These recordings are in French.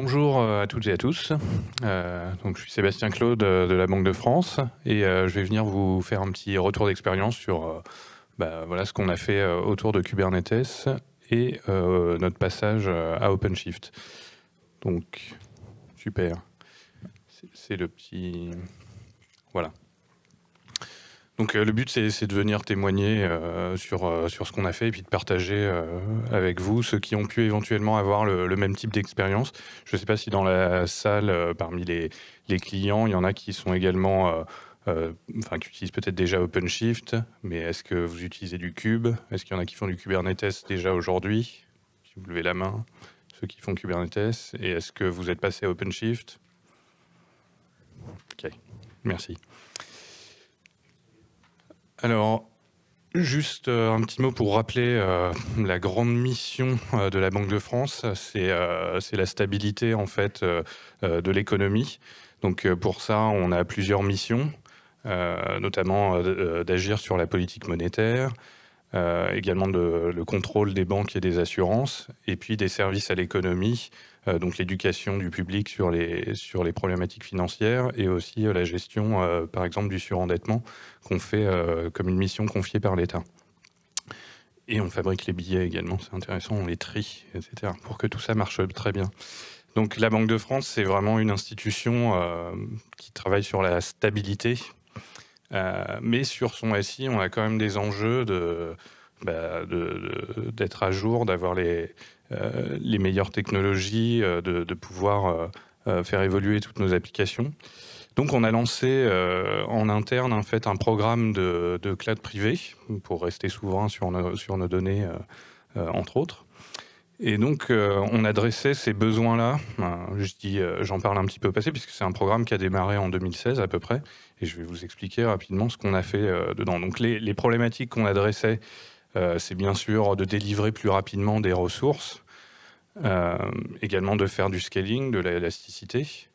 Bonjour à toutes et à tous. Donc je suis Sébastien Claude de la Banque de France et je vais venir vous faire un petit retour d'expérience sur voilà, ce qu'on a fait autour de Kubernetes et notre passage à OpenShift. Donc, super. C'est le petit... Voilà. Donc le but, c'est de venir témoigner sur ce qu'on a fait et puis de partager avec vous, ceux qui ont pu éventuellement avoir le même type d'expérience. Je ne sais pas si dans la salle, parmi les clients, il y en a qui sont également, qui utilisent peut-être déjà OpenShift, mais est-ce que vous utilisez du Kube? Est-ce qu'il y en a qui font du Kubernetes déjà aujourd'hui? Si vous levez la main, ceux qui font Kubernetes. Et est-ce que vous êtes passé à OpenShift? Ok, merci. Alors, juste un petit mot pour rappeler la grande mission de la Banque de France, c'est la stabilité en fait de l'économie. Donc pour ça, on a plusieurs missions, notamment d'agir sur la politique monétaire, également le contrôle des banques et des assurances, et puis des services à l'économie, donc l'éducation du public sur les problématiques financières et aussi la gestion, par exemple, du surendettement qu'on fait comme une mission confiée par l'État. Et on fabrique les billets également, c'est intéressant, on les trie, etc., pour que tout ça marche très bien. Donc la Banque de France, c'est vraiment une institution qui travaille sur la stabilité, mais sur son SI, on a quand même des enjeux d'être à jour, d'avoir les meilleures technologies, de pouvoir faire évoluer toutes nos applications. Donc on a lancé en interne en fait un programme de cloud privé pour rester souverain sur nos données, entre autres. Et donc on adressait ces besoins-là. J'en parle un petit peu au passé puisque c'est un programme qui a démarré en 2016 à peu près. Et je vais vous expliquer rapidement ce qu'on a fait dedans. Donc les problématiques qu'on adressait, c'est bien sûr de délivrer plus rapidement des ressources, également de faire du scaling, de l'élasticité,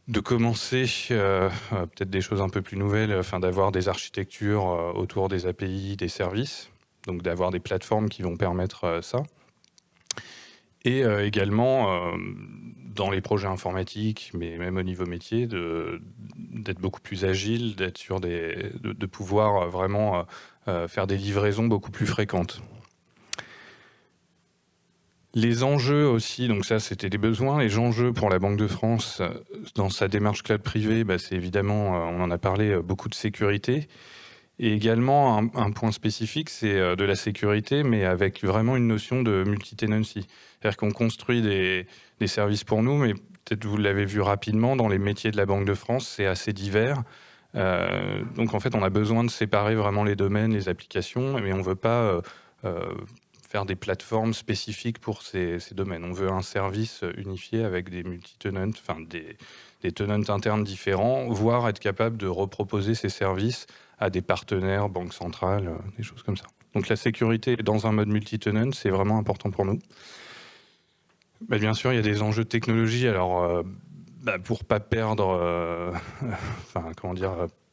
de commencer peut-être des choses un peu plus nouvelles, d'avoir des architectures autour des API, des services, donc d'avoir des plateformes qui vont permettre ça. Et également, dans les projets informatiques, mais même au niveau métier, d'être beaucoup plus agile, d'être sur de pouvoir vraiment faire des livraisons beaucoup plus fréquentes. Les enjeux aussi, donc ça c'était des besoins, les enjeux pour la Banque de France dans sa démarche cloud privée, c'est évidemment, on en a parlé, beaucoup de sécurité. Et également un point spécifique, c'est de la sécurité, mais avec vraiment une notion de multi-tenancy. C'est-à-dire qu'on construit des services pour nous, mais peut-être vous l'avez vu rapidement, dans les métiers de la Banque de France, c'est assez divers. Donc en fait, on a besoin de séparer vraiment les domaines, les applications, mais on ne veut pas faire des plateformes spécifiques pour ces domaines. On veut un service unifié avec des multi-tenants, des tenants internes différents, voire être capable de reproposer ces services à des partenaires, banques centrales, des choses comme ça. Donc la sécurité dans un mode multi-tenant, c'est vraiment important pour nous. Bien sûr, il y a des enjeux de technologie. Alors, pour pas perdre,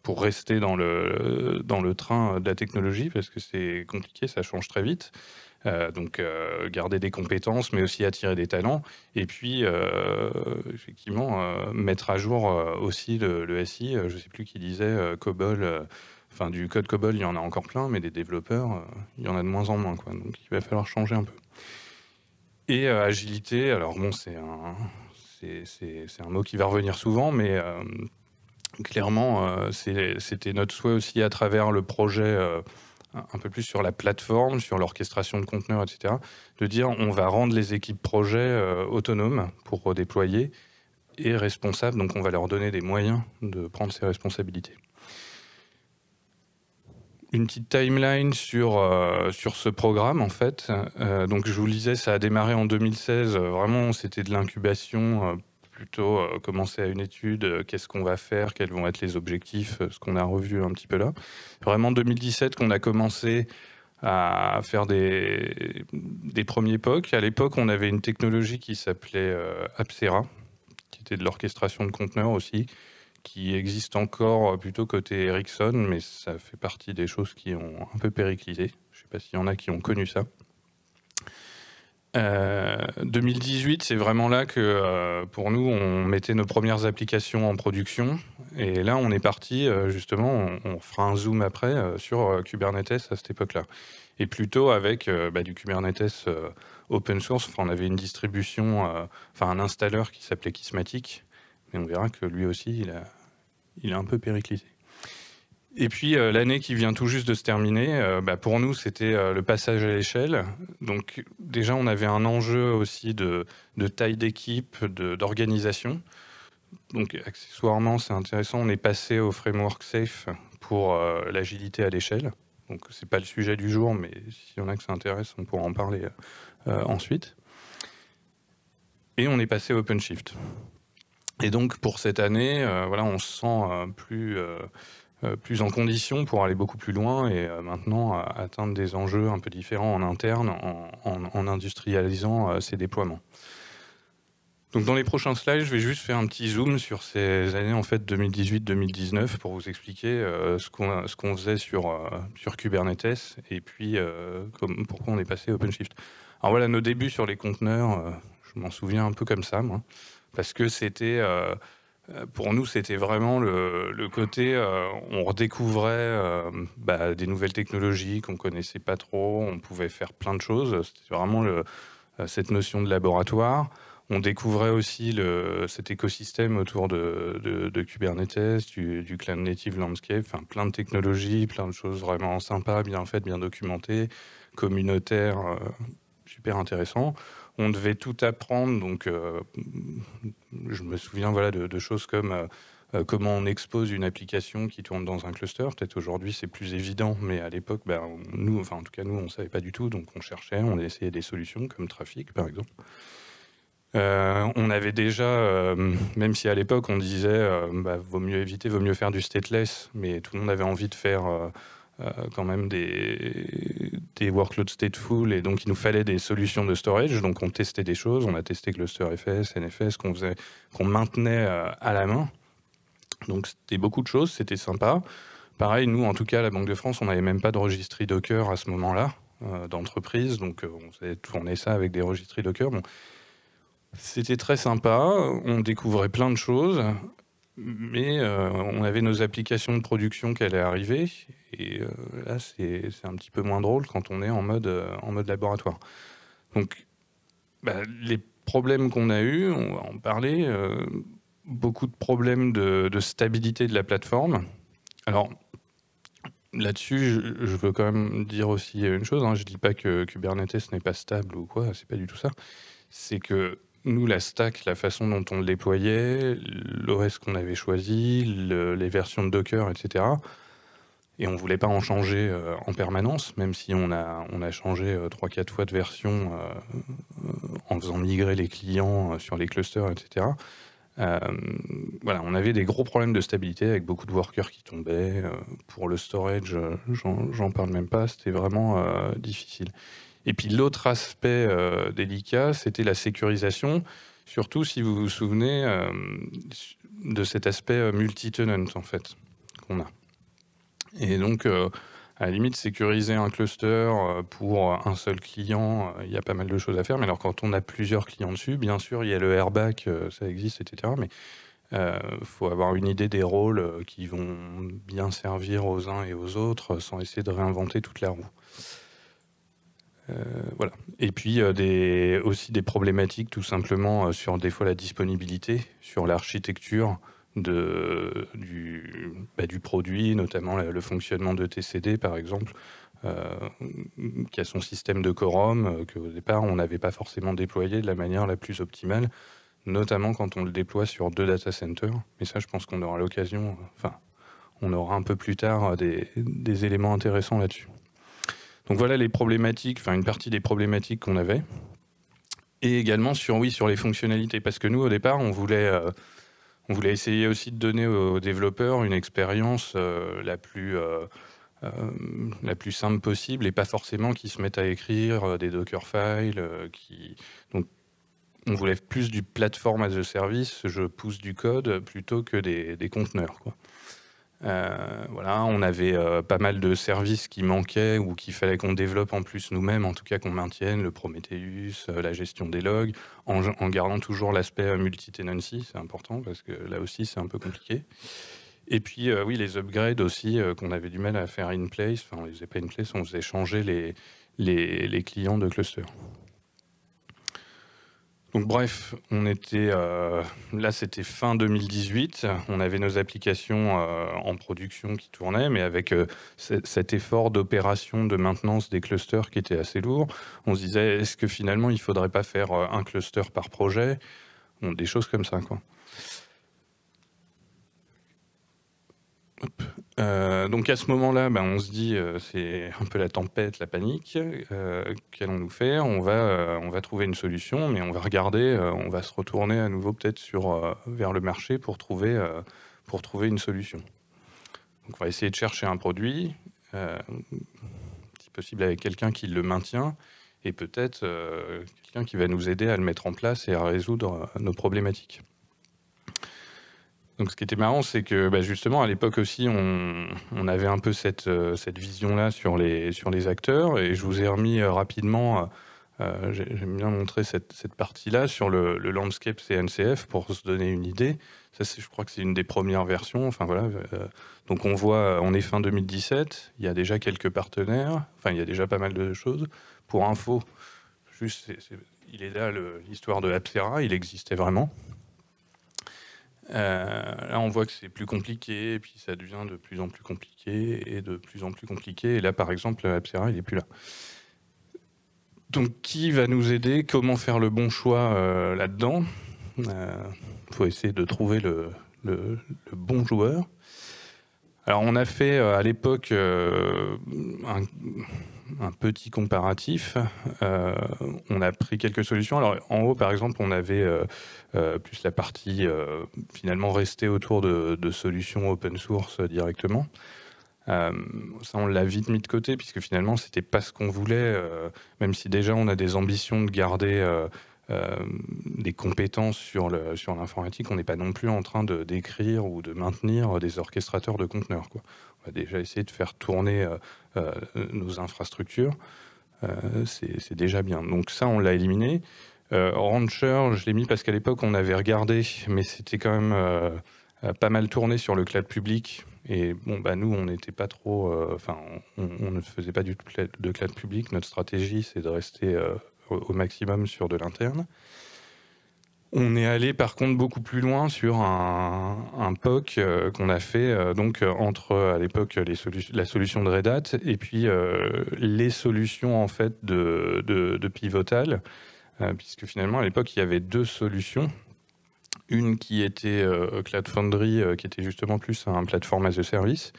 pour rester dans le train de la technologie, parce que c'est compliqué, ça change très vite. Donc garder des compétences, mais aussi attirer des talents. Et puis, effectivement, mettre à jour aussi le SI. Je ne sais plus qui disait COBOL. Du code COBOL, il y en a encore plein, mais des développeurs, il y en a de moins en moins, quoi. Donc il va falloir changer un peu. Et agilité, alors bon, c'est un mot qui va revenir souvent, mais clairement, c'était notre souhait aussi à travers le projet un peu plus sur la plateforme, sur l'orchestration de conteneurs, etc., de dire on va rendre les équipes projet autonomes pour redéployer et responsables, donc on va leur donner des moyens de prendre ces responsabilités. Une petite timeline sur ce programme, en fait. Donc je vous le disais, ça a démarré en 2016. Vraiment, c'était de l'incubation, plutôt commencer à une étude, qu'est-ce qu'on va faire, quels vont être les objectifs, ce qu'on a revu un petit peu là. Vraiment 2017 qu'on a commencé à faire des premiers POC. À l'époque, on avait une technologie qui s'appelait Apcera, qui était de l'orchestration de conteneurs aussi, qui existe encore plutôt côté Ericsson, mais ça fait partie des choses qui ont un peu périclité. Je ne sais pas s'il y en a qui ont connu ça. 2018, c'est vraiment là que, pour nous, on mettait nos premières applications en production. Et là, on est parti, justement, on fera un zoom après, sur Kubernetes à cette époque-là. Et plutôt avec du Kubernetes open source. Enfin, on avait une distribution, enfin un installeur qui s'appelait Kismatic. Mais on verra que lui aussi, il a un peu périclité. Et puis l'année qui vient tout juste de se terminer, pour nous c'était le passage à l'échelle. Donc déjà on avait un enjeu aussi de taille d'équipe, d'organisation. Donc accessoirement c'est intéressant, on est passé au framework Safe pour l'agilité à l'échelle. Donc c'est pas le sujet du jour, mais s'il y en a que ça intéresse, on pourra en parler ensuite. Et on est passé à OpenShift. Et donc pour cette année, voilà, on se sent plus en condition pour aller beaucoup plus loin et maintenant atteindre des enjeux un peu différents en interne en industrialisant ces déploiements. Donc dans les prochains slides, je vais juste faire un petit zoom sur ces années en fait 2018-2019 pour vous expliquer ce qu'on faisait sur Kubernetes et puis pourquoi on est passé à OpenShift. Alors voilà, nos débuts sur les conteneurs, je m'en souviens un peu comme ça, moi, parce que c'était... pour nous, c'était vraiment le côté, on redécouvrait des nouvelles technologies qu'on connaissait pas trop, on pouvait faire plein de choses, c'était vraiment cette notion de laboratoire. On découvrait aussi cet écosystème autour de Kubernetes, du Cloud Native Landscape, enfin, plein de technologies, plein de choses vraiment sympas, bien faites, bien documentées, communautaires, super intéressant. On devait tout apprendre, donc je me souviens voilà, de choses comme comment on expose une application qui tourne dans un cluster. Peut-être aujourd'hui c'est plus évident, mais à l'époque, nous, enfin en tout cas nous, on ne savait pas du tout, donc on cherchait, on essayait des solutions comme Trafic par exemple. On avait déjà, même si à l'époque on disait vaut mieux éviter, vaut mieux faire du stateless, mais tout le monde avait envie de faire quand même des workloads stateful, et donc il nous fallait des solutions de storage. Donc on testait des choses, on a testé ClusterFS, NFS, qu'on maintenait à la main. Donc c'était beaucoup de choses, c'était sympa. Pareil, nous en tout cas à la Banque de France, on n'avait même pas de registry Docker à ce moment-là d'entreprise, donc on faisait tourner ça avec des registries Docker. Bon, c'était très sympa, on découvrait plein de choses, mais on avait nos applications de production qui allaient arriver, et là c'est un petit peu moins drôle quand on est en mode laboratoire. Donc les problèmes qu'on a eus, on va en parler, beaucoup de problèmes de stabilité de la plateforme. Alors là-dessus, je veux quand même dire aussi une chose, hein, je dis pas que Kubernetes n'est pas stable ou quoi, c'est pas du tout ça, c'est que nous, la stack, la façon dont on le déployait, l'OS qu'on avait choisi, les versions de Docker, etc. Et on ne voulait pas en changer en permanence, même si on a changé 3-4 fois de version en faisant migrer les clients sur les clusters, etc. Voilà, on avait des gros problèmes de stabilité avec beaucoup de workers qui tombaient. Pour le storage, j'en parle même pas, c'était vraiment difficile. Et puis l'autre aspect délicat, c'était la sécurisation, surtout si vous vous souvenez de cet aspect multi-tenant en fait qu'on a. Et donc à la limite sécuriser un cluster pour un seul client, il y a pas mal de choses à faire. Mais alors quand on a plusieurs clients dessus, bien sûr il y a le airbag, ça existe, etc. Mais faut avoir une idée des rôles qui vont bien servir aux uns et aux autres sans essayer de réinventer toute la roue. Voilà. Et puis aussi des problématiques tout simplement sur des fois la disponibilité, sur l'architecture du produit, notamment le fonctionnement de TCD par exemple, qui a son système de quorum qu'au départ on n'avait pas forcément déployé de la manière la plus optimale, notamment quand on le déploie sur 2 data centers. Mais ça je pense qu'on aura l'occasion, on aura un peu plus tard des éléments intéressants là-dessus. Donc voilà les problématiques, enfin une partie des problématiques qu'on avait. Et également sur les fonctionnalités, parce que nous au départ on voulait essayer aussi de donner aux développeurs une expérience la plus simple possible, et pas forcément qu'ils se mettent à écrire des Dockerfiles. Donc on voulait plus du platform as a service, je pousse du code plutôt que des conteneurs, quoi. Voilà, on avait pas mal de services qui manquaient ou qu'il fallait qu'on développe en plus nous-mêmes, en tout cas qu'on maintienne, le Prometheus, la gestion des logs, en gardant toujours l'aspect multi-tenancy, c'est important parce que là aussi c'est un peu compliqué. Et puis oui, les upgrades aussi qu'on avait du mal à faire in place, enfin on les faisait pas in place, on faisait changer les clients de cluster. Donc bref, on était là, c'était fin 2018. On avait nos applications en production qui tournaient, mais avec cet effort d'opération de maintenance des clusters qui était assez lourd. On se disait, est-ce que finalement, il ne faudrait pas faire un cluster par projet? Bon, des choses comme ça, quoi. Donc à ce moment-là, on se dit c'est un peu la tempête, la panique. Qu'allons-nous faire? On va trouver une solution, mais on va regarder, on va se retourner à nouveau peut-être vers le marché pour trouver une solution. Donc on va essayer de chercher un produit, si possible avec quelqu'un qui le maintient, et peut-être quelqu'un qui va nous aider à le mettre en place et à résoudre nos problématiques. Donc ce qui était marrant, c'est que justement à l'époque aussi, on avait un peu cette vision-là sur les acteurs, et je vous ai remis rapidement, j'aime bien montrer cette partie-là sur le landscape CNCF pour se donner une idée. Ça, je crois que c'est une des premières versions. Enfin voilà. Donc on voit, on est fin 2017, il y a déjà quelques partenaires, enfin il y a déjà pas mal de choses. Pour info, juste, il est là l'histoire de Apcera, il existait vraiment. Là, on voit que c'est plus compliqué, et puis ça devient de plus en plus compliqué, et de plus en plus compliqué. Et là, par exemple, Apcera, il n'est plus là. Donc, qui va nous aider? Comment faire le bon choix là-dedans? Faut essayer de trouver le bon joueur. Alors, on a fait à l'époque un petit comparatif. On a pris quelques solutions. Alors, en haut, par exemple, on avait plus la partie finalement restée autour de solutions open source directement. Ça, on l'a vite mis de côté, puisque finalement, c'était pas ce qu'on voulait, même si déjà on a des ambitions de garder des compétences sur l'informatique, on n'est pas non plus en train d'écrire ou de maintenir des orchestrateurs de conteneurs, quoi. On va déjà essayer de faire tourner nos infrastructures. C'est déjà bien. Donc ça, on l'a éliminé. Rancher, je l'ai mis parce qu'à l'époque, on avait regardé, mais c'était quand même pas mal tourné sur le cloud public. Et bon, nous, on n'était pas trop... Enfin, on ne faisait pas du tout de cloud public. Notre stratégie, c'est de rester au maximum sur de l'interne. On est allé par contre beaucoup plus loin sur un POC qu'on a fait donc entre à l'époque la solution de Red Hat et puis les solutions en fait de Pivotal, puisque finalement à l'époque il y avait deux solutions. Une qui était Cloud Foundry, qui était justement plus un platform as a service,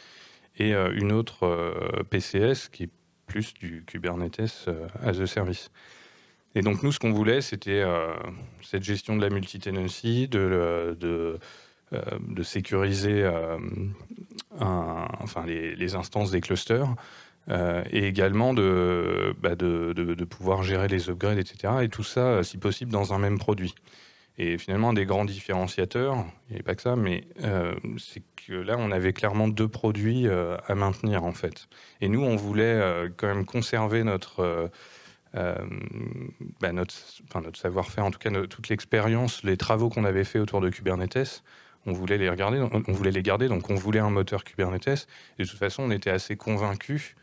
et une autre PCS qui est plus du Kubernetes as a service. Et donc nous, ce qu'on voulait, c'était cette gestion de la multi-tenancy, de sécuriser les instances des clusters, et également de pouvoir gérer les upgrades, etc. Et tout ça, si possible, dans un même produit. Et finalement, un des grands différenciateurs, il n'y avait pas que ça, mais c'est que là, on avait clairement deux produits à maintenir, en fait. Et nous, on voulait quand même conserver notre savoir-faire, en tout cas toute l'expérience, les travaux qu'on avait fait autour de Kubernetes, on voulait les garder, donc on voulait un moteur Kubernetes. Et de toute façon, on était assez convaincus,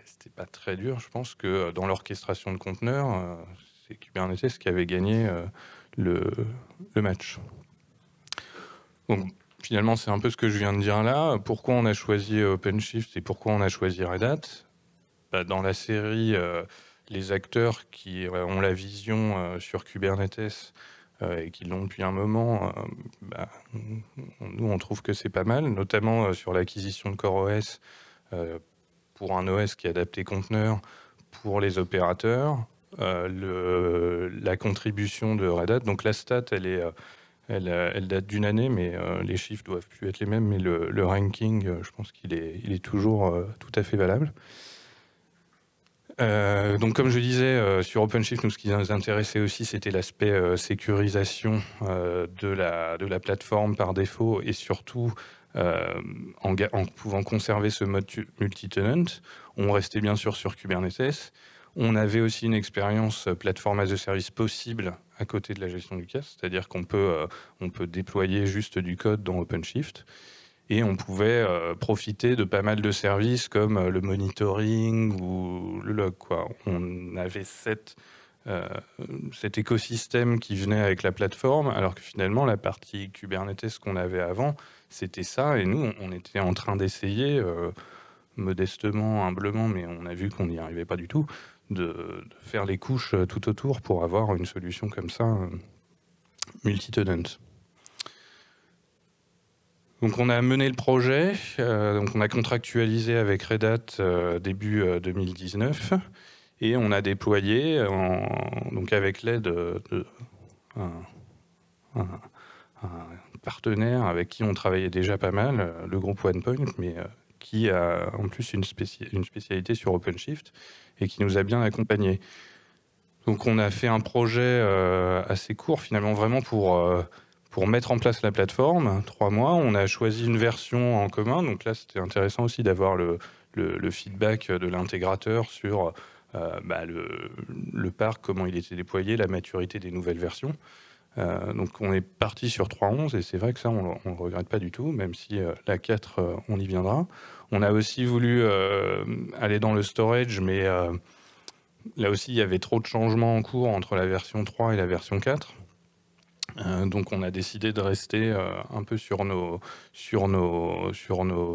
c'était pas très dur, je pense, que dans l'orchestration de conteneurs, c'est Kubernetes qui avait gagné le match. Donc finalement, c'est un peu ce que je viens de dire là. Pourquoi on a choisi OpenShift et pourquoi on a choisi Red Hat? Dans la série... les acteurs qui ont la vision sur Kubernetes et qui l'ont depuis un moment, nous, on trouve que c'est pas mal, notamment sur l'acquisition de CoreOS pour un OS qui est adapté conteneur pour les opérateurs, la contribution de Red Hat. Donc la stat, elle date d'une année, mais les chiffres doivent plus être les mêmes, mais le ranking, je pense qu'il est toujours tout à fait valable. Donc comme je disais, sur OpenShift, nous, ce qui nous intéressait aussi, c'était l'aspect sécurisation de la plateforme par défaut, et surtout en pouvant conserver ce mode multi-tenant. On restait bien sûr sur Kubernetes. On avait aussi une expérience plateforme as a service possible à côté de la gestion du cache, c'est-à-dire qu'on peut, on peut déployer juste du code dans OpenShift et on pouvait profiter de pas mal de services comme le monitoring ou le log, quoi. On avait cet écosystème qui venait avec la plateforme, alors que finalement la partie Kubernetes qu'on avait avant, c'était ça, et nous on était en train d'essayer modestement, humblement, mais on a vu qu'on n'y arrivait pas du tout, de faire les couches tout autour pour avoir une solution comme ça, multi-tenant. Donc on a mené le projet, donc on a contractualisé avec Red Hat début 2019, et on a déployé, donc avec l'aide d'un partenaire avec qui on travaillait déjà pas mal, le groupe OnePoint, mais qui a en plus une spécialité sur OpenShift et qui nous a bien accompagnés. Donc on a fait un projet assez court finalement, vraiment pour mettre en place la plateforme, 3 mois. On a choisi une version en commun, donc là c'était intéressant aussi d'avoir le feedback de l'intégrateur sur le parc, comment il était déployé, la maturité des nouvelles versions. Donc on est parti sur 3.11 et c'est vrai que ça on ne le regrette pas du tout, même si la 4 on y viendra. On a aussi voulu aller dans le storage, mais là aussi il y avait trop de changements en cours entre la version 3 et la version 4. Donc on a décidé de rester un peu sur nos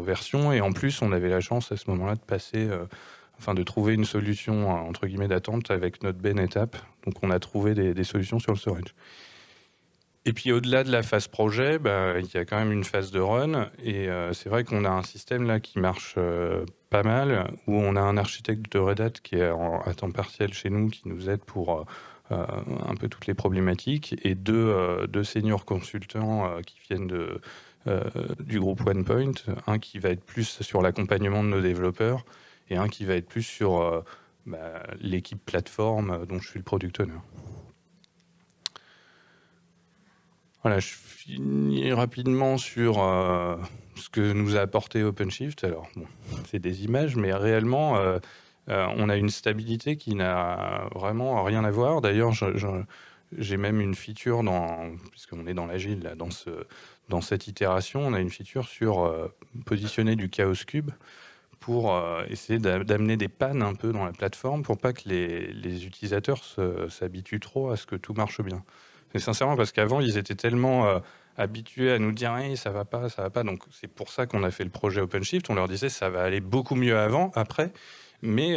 versions, et en plus on avait la chance à ce moment-là de passer, de trouver une solution entre guillemets d'attente avec notre Ben étape. Donc on a trouvé des solutions sur le storage. Et puis au-delà de la phase projet, il y a quand même une phase de run, et c'est vrai qu'on a un système là qui marche pas mal, où on a un architecte de Red Hat qui est à temps partiel chez nous, qui nous aide pour un peu toutes les problématiques, et deux seniors consultants qui viennent du groupe OnePoint, un qui va être plus sur l'accompagnement de nos développeurs, et un qui va être plus sur l'équipe plateforme dont je suis le product owner. Voilà, je finis rapidement sur ce que nous a apporté OpenShift. Alors, bon, c'est des images, mais réellement, on a une stabilité qui n'a vraiment rien à voir. D'ailleurs, j'ai même une feature, puisqu'on est dans l'agile, là, dans cette itération, on a une feature sur positionner du Chaos Cube pour essayer d'amener des pannes un peu dans la plateforme pour pas que les utilisateurs s'habituent trop à ce que tout marche bien. Et sincèrement, parce qu'avant, ils étaient tellement habitués à nous dire hey, ça va pas, ça va pas. Donc c'est pour ça qu'on a fait le projet OpenShift. On leur disait ça va aller beaucoup mieux après, mais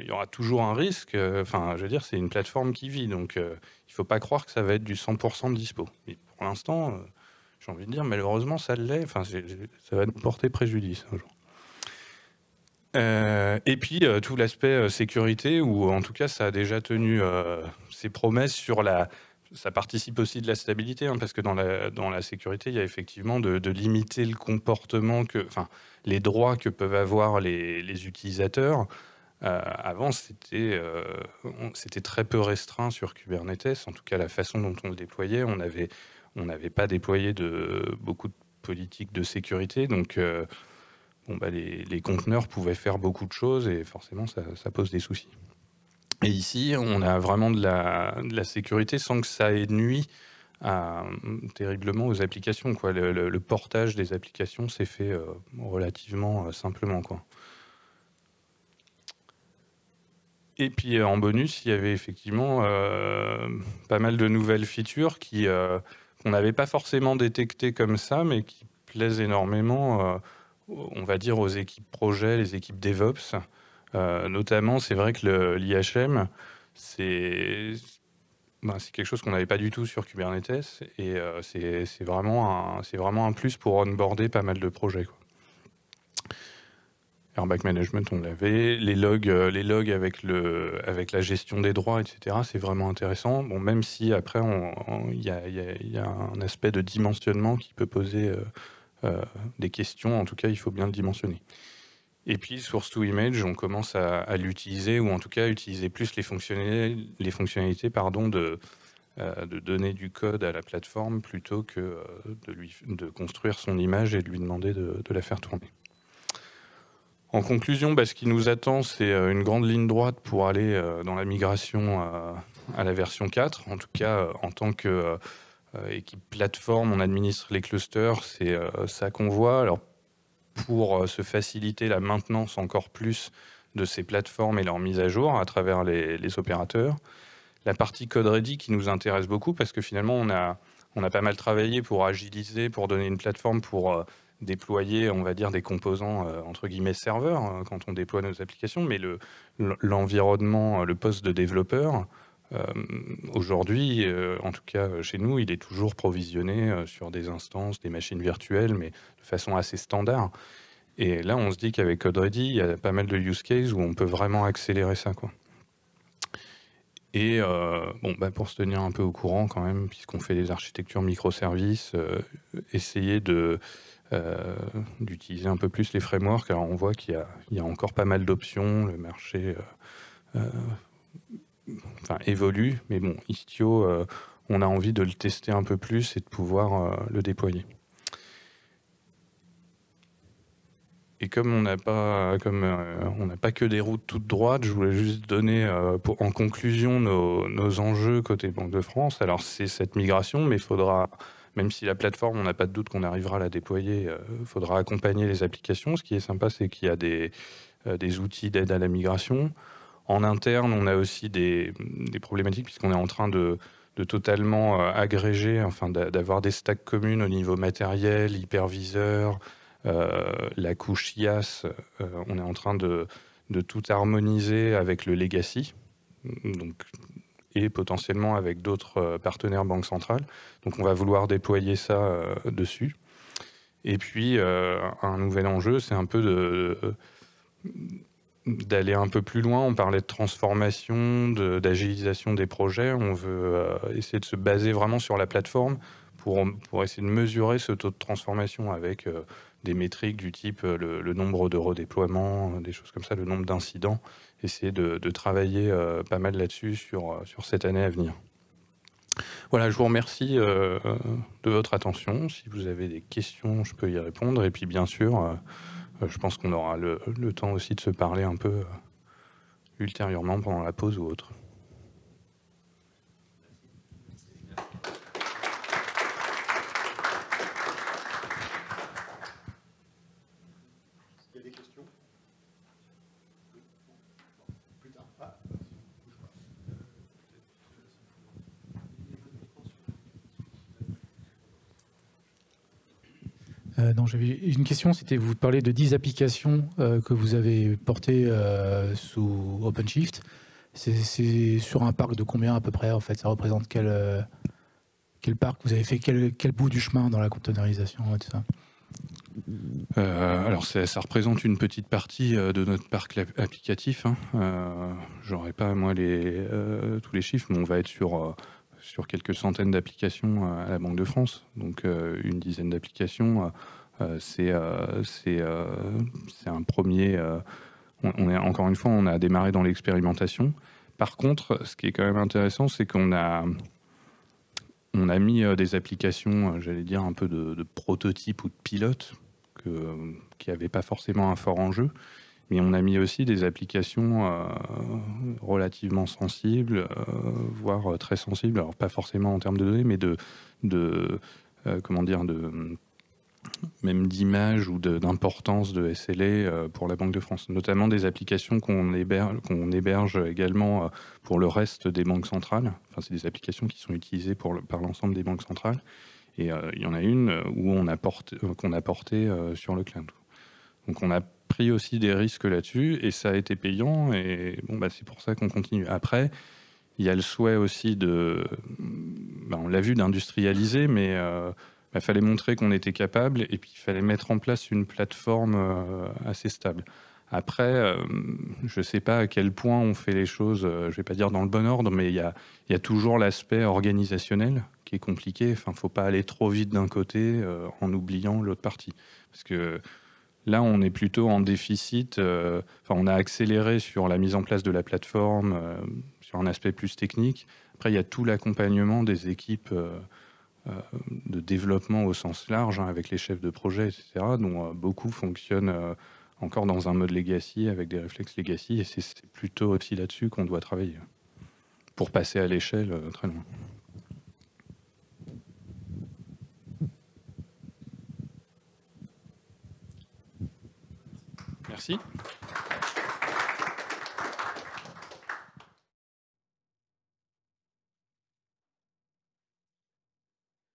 il y aura toujours un risque. Enfin, je veux dire, c'est une plateforme qui vit, donc il faut pas croire que ça va être du 100% de dispo. Mais pour l'instant, j'ai envie de dire, malheureusement, ça l'est. Enfin, ça va nous porter préjudice un jour. Et puis tout l'aspect sécurité, où en tout cas ça a déjà tenu ses promesses sur ça participe aussi de la stabilité, hein, parce que dans la sécurité, il y a effectivement de limiter le comportement, les droits que peuvent avoir les utilisateurs. Avant, c'était très peu restreint sur Kubernetes, en tout cas la façon dont on le déployait. On n'avait pas déployé beaucoup de politiques de sécurité, donc les conteneurs pouvaient faire beaucoup de choses, et forcément ça pose des soucis. Et ici, on a vraiment de la sécurité sans que ça ait nuit terriblement aux applications, quoi. Le portage des applications s'est fait relativement simplement, quoi. Et puis en bonus, il y avait effectivement pas mal de nouvelles features qu'on n'avait pas forcément détectées comme ça, mais qui plaisent énormément, on va dire, aux équipes projet, les équipes DevOps. Notamment, c'est vrai que l'IHM, c'est quelque chose qu'on n'avait pas du tout sur Kubernetes, et c'est vraiment un plus pour onboarder pas mal de projets, quoi. Airbag Management, on l'avait. Les logs avec la gestion des droits, etc., c'est vraiment intéressant. Bon, même si après, il y a un aspect de dimensionnement qui peut poser des questions. En tout cas, il faut bien le dimensionner. Et puis, Source to Image, on commence à l'utiliser, ou en tout cas à utiliser plus les fonctionnalités de donner du code à la plateforme plutôt que de construire son image et de lui demander de la faire tourner. En conclusion, ce qui nous attend, c'est une grande ligne droite pour aller dans la migration à la version 4. En tout cas, en tant qu'équipe plateforme, on administre les clusters, c'est ça qu'on voit. Alors, pour se faciliter la maintenance encore plus de ces plateformes et leur mise à jour à travers les opérateurs. La partie code ready qui nous intéresse beaucoup parce que finalement, on a pas mal travaillé pour agiliser, pour donner une plateforme pour déployer, on va dire, des composants entre guillemets serveurs quand on déploie nos applications, mais l'environnement, le poste de développeur, aujourd'hui, en tout cas chez nous, il est toujours provisionné sur des instances, des machines virtuelles, mais de façon assez standard. Et là, on se dit qu'avec Code Ready, il y a pas mal de use cases où on peut vraiment accélérer ça, quoi. Et pour se tenir un peu au courant quand même, puisqu'on fait des architectures microservices, essayer d'utiliser un peu plus les frameworks. Alors on voit qu'il y a encore pas mal d'options, le marché évolue, mais bon, Istio, on a envie de le tester un peu plus et de pouvoir le déployer. Et comme on n'a pas que des routes toutes droites, je voulais juste donner en conclusion nos enjeux côté Banque de France. Alors c'est cette migration, mais il faudra, même si la plateforme, on n'a pas de doute qu'on arrivera à la déployer, il faudra accompagner les applications. Ce qui est sympa, c'est qu'il y a des outils d'aide à la migration. En interne, on a aussi des problématiques puisqu'on est en train de totalement agréger, enfin d'avoir des stacks communes au niveau matériel, hyperviseur, la couche IaaS, on est en train de tout harmoniser avec le legacy, donc, et potentiellement avec d'autres partenaires banques centrales. Donc on va vouloir déployer ça dessus. Et puis un nouvel enjeu, c'est un peu d'aller un peu plus loin. On parlait de transformation, d'agilisation des projets. On veut essayer de se baser vraiment sur la plateforme pour essayer de mesurer ce taux de transformation avec des métriques du type le nombre de redéploiements, des choses comme ça, le nombre d'incidents. Essayer de travailler pas mal là-dessus sur cette année à venir. Voilà, je vous remercie de votre attention. Si vous avez des questions, je peux y répondre. Et puis bien sûr, je pense qu'on aura le temps aussi de se parler un peu ultérieurement pendant la pause ou autre. Il y a des questions? Plus tard. Non, j'avais une question, c'était vous parlez de 10 applications que vous avez portées sous OpenShift. C'est sur un parc de combien à peu près en fait? Ça représente quel parc? Vous avez fait quel bout du chemin dans la containerisation et tout ça? Alors ça représente une petite partie de notre parc applicatif. J'aurais pas moi tous les chiffres, mais on va être sur quelques centaines d'applications à la Banque de France. Donc une dizaine d'applications, c'est un premier... encore une fois, on a démarré dans l'expérimentation. Par contre, ce qui est quand même intéressant, c'est qu'on a mis des applications, j'allais dire un peu de prototype ou de pilote, qui n'avaient pas forcément un fort enjeu, mais on a mis aussi des applications relativement sensibles, voire très sensibles, alors pas forcément en termes de données, mais même d'image ou d'importance de SLA pour la Banque de France, notamment des applications qu'on héberge également pour le reste des banques centrales. Enfin, c'est des applications qui sont utilisées par l'ensemble des banques centrales. Et il y en a une où qu'on a porté sur le cloud. Donc on a pris aussi des risques là-dessus et ça a été payant. Et c'est pour ça qu'on continue. Après, il y a le souhait aussi on l'a vu, d'industrialiser, mais il fallait montrer qu'on était capable et puis il fallait mettre en place une plateforme assez stable. Après, je ne sais pas à quel point on fait les choses, je ne vais pas dire dans le bon ordre, mais il y a toujours l'aspect organisationnel qui est compliqué. Enfin, il ne faut pas aller trop vite d'un côté en oubliant l'autre partie. Parce que Là, on est plutôt en déficit. On a accéléré sur la mise en place de la plateforme, sur un aspect plus technique. Après, il y a tout l'accompagnement des équipes de développement au sens large, avec les chefs de projet, etc., dont beaucoup fonctionnent encore dans un mode legacy, avec des réflexes legacy, et c'est plutôt aussi là-dessus qu'on doit travailler, pour passer à l'échelle très loin. Merci.